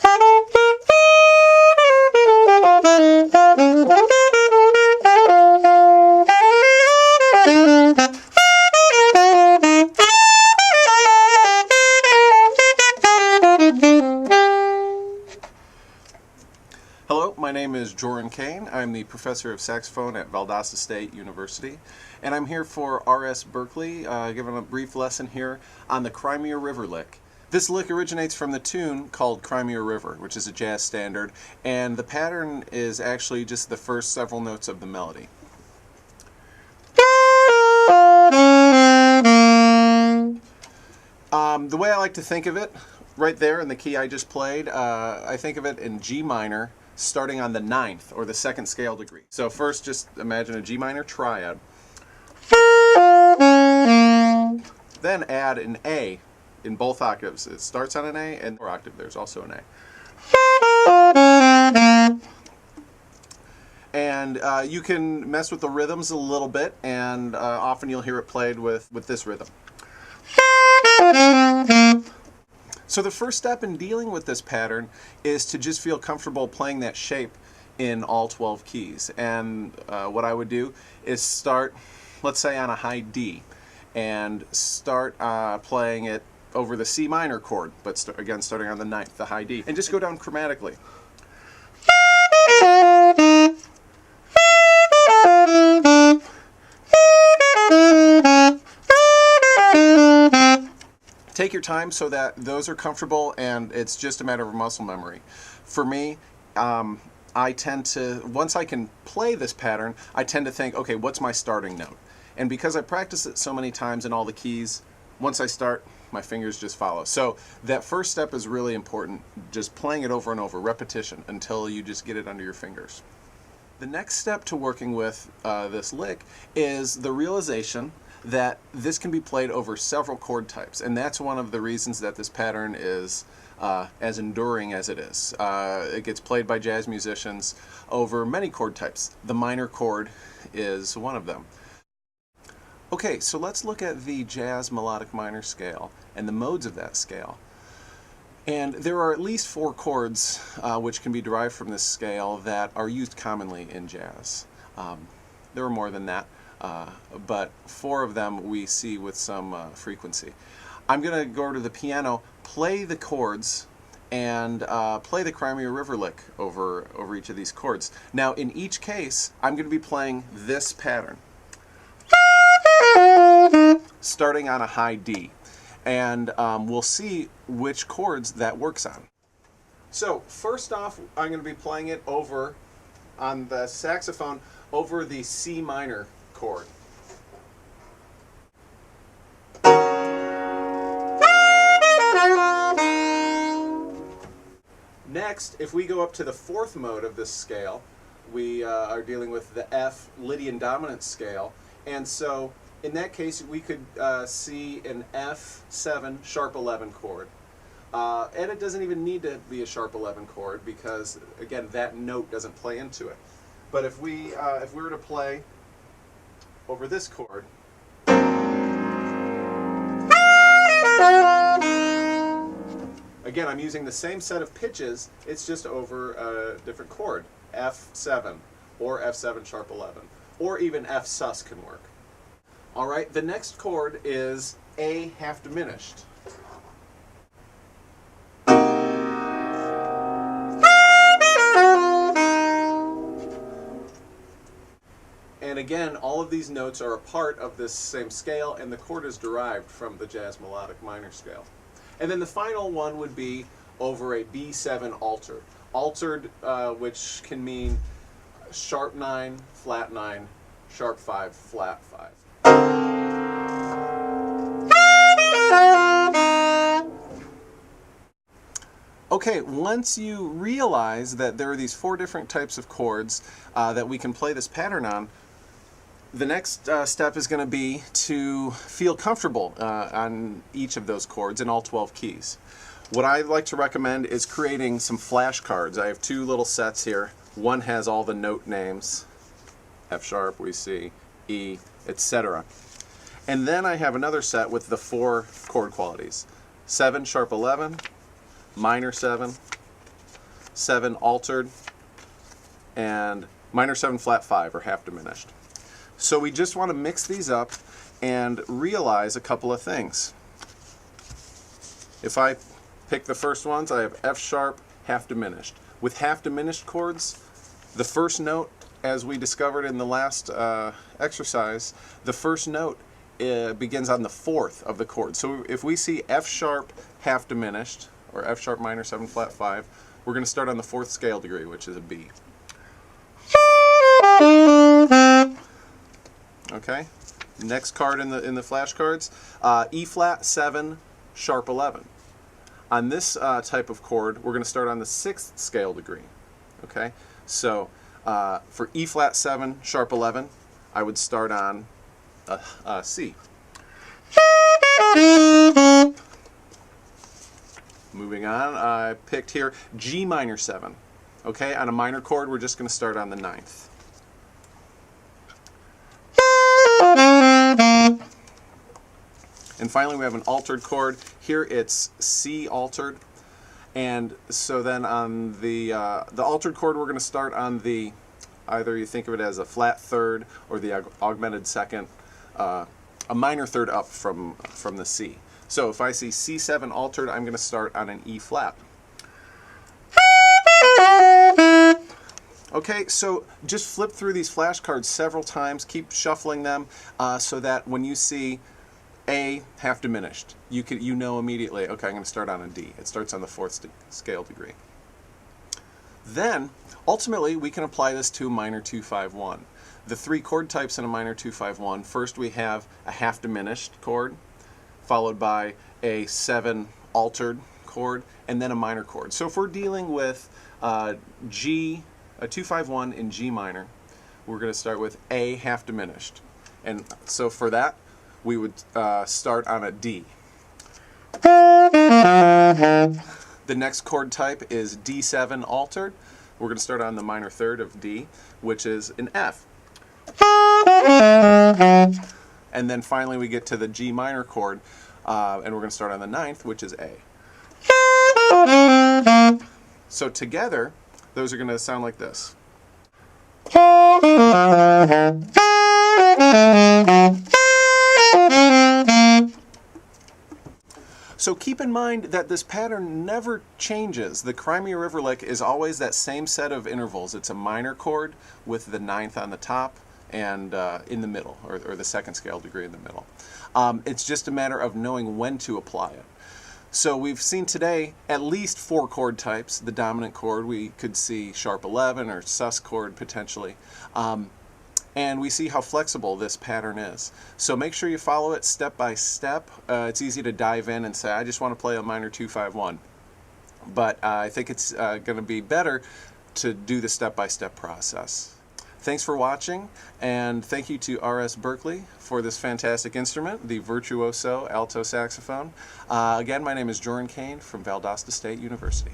Hello, my name is Joren Cain. I'm the professor of saxophone at Valdosta State University, and I'm here for RS Berkeley, giving a brief lesson here on the Crimea River lick. This lick originates from the tune called Crimea River, which is a jazz standard, and the pattern is actually just the first several notes of the melody. The way I like to think of it, right there in the key I just played, I think of it in G minor, starting on the 9th, or the 2nd scale degree. So first, just imagine a G minor triad. Then add an A in both octaves. It starts on an A, and or octave, there's also an A. And you can mess with the rhythms a little bit, and often you'll hear it played with this rhythm. So the first step in dealing with this pattern is to just feel comfortable playing that shape in all 12 keys. And what I would do is start, let's say, on a high D, and start playing it over the C minor chord, but again starting on the 9th, the high D, and just go down chromatically. Take your time so that those are comfortable, and it's just a matter of muscle memory. For me, I tend to, once I can play this pattern, I tend to think, okay, what's my starting note? And because I practice it so many times in all the keys, once I start, my fingers just follow. So that first step is really important, just playing it over and over, repetition, until you just get it under your fingers. The next step to working with this lick is the realization that this can be played over several chord types, and that's one of the reasons that this pattern is as enduring as it is. It gets played by jazz musicians over many chord types. The minor chord is one of them. Okay, so let's look at the jazz melodic minor scale and the modes of that scale. And there are at least 4 chords which can be derived from this scale that are used commonly in jazz. There are more than that. But 4 of them we see with some frequency. I'm going to go to the piano, play the chords, and play the Crimea River lick over each of these chords. Now, in each case, I'm going to be playing this pattern, starting on a high D, and we'll see which chords that works on. So, first off, I'm going to be playing it over, on the saxophone, over the C minor chord. Next, if we go up to the 4th mode of this scale, we are dealing with the F Lydian dominant scale, and so in that case we could see an F7 sharp 11 chord. And it doesn't even need to be a sharp 11 chord, because again that note doesn't play into it. But if we were to play over this chord, again I'm using the same set of pitches, it's just over a different chord, F7 or F7 sharp 11, or even F sus can work. Alright, the next chord is A half diminished. And again, all of these notes are a part of this same scale, and the chord is derived from the jazz melodic minor scale. And then the final one would be over a B7 altered. Altered, which can mean sharp 9, flat 9, sharp 5, flat 5. Okay, once you realize that there are these 4 different types of chords that we can play this pattern on, the next step is going to be to feel comfortable on each of those chords in all 12 keys. What I like to recommend is creating some flashcards. I have 2 little sets here. One has all the note names, F sharp, we see, E, etc. And then I have another set with the 4 chord qualities. 7 sharp 11, minor 7, 7 altered, and minor 7 flat 5 or half diminished. So we just want to mix these up and realize a couple of things. If I pick the first ones, I have F sharp, half diminished. With half diminished chords, the first note, as we discovered in the last exercise, the first note begins on the 4th of the chord. So if we see F sharp, half diminished, or F sharp minor 7 flat 5, we're going to start on the 4th scale degree, which is a B. Okay, next card in the flashcards, E flat 7 sharp 11. On this type of chord, we're going to start on the 6th scale degree. Okay, so for E flat 7 sharp 11, I would start on C. Moving on, I picked here G minor 7. Okay, on a minor chord, we're just going to start on the 9th. And finally, we have an altered chord. Here it's C altered. And so then on the altered chord, we're going to start on the, either you think of it as a flat third or the augmented second, a minor third up from the C. So if I see C7 altered, I'm going to start on an E flat. Okay, so just flip through these flashcards several times, keep shuffling them so that when you see A half diminished, you know immediately, okay, I'm going to start on a D. It starts on the 4th scale degree. Then, ultimately, we can apply this to minor 2-5-1. The 3 chord types in a minor 2-5-1, first we have a half diminished chord, followed by a 7 altered chord, and then a minor chord. So if we're dealing with a 2-5-1 in G minor, we're going to start with A half diminished. And so for that, we would start on a D. The next chord type is D7 altered. We're going to start on the minor third of D, which is an F. And then finally we get to the G minor chord, and we're going to start on the 9th, which is A. So together, those are going to sound like this. So keep in mind that this pattern never changes. The Crimea River lick is always that same set of intervals. It's a minor chord with the 9th on the top and in the middle, or the 2nd scale degree in the middle. It's just a matter of knowing when to apply it. So we've seen today at least 4 chord types. The dominant chord, we could see sharp 11 or sus chord potentially. And we see how flexible this pattern is. So make sure you follow it step by step. It's easy to dive in and say, I just want to play a minor 2-5-1. But I think it's going to be better to do the step-by-step process. Thanks for watching, and thank you to R.S. Berkeley for this fantastic instrument, the Virtuoso alto saxophone. Again, my name is Joren Cain from Valdosta State University.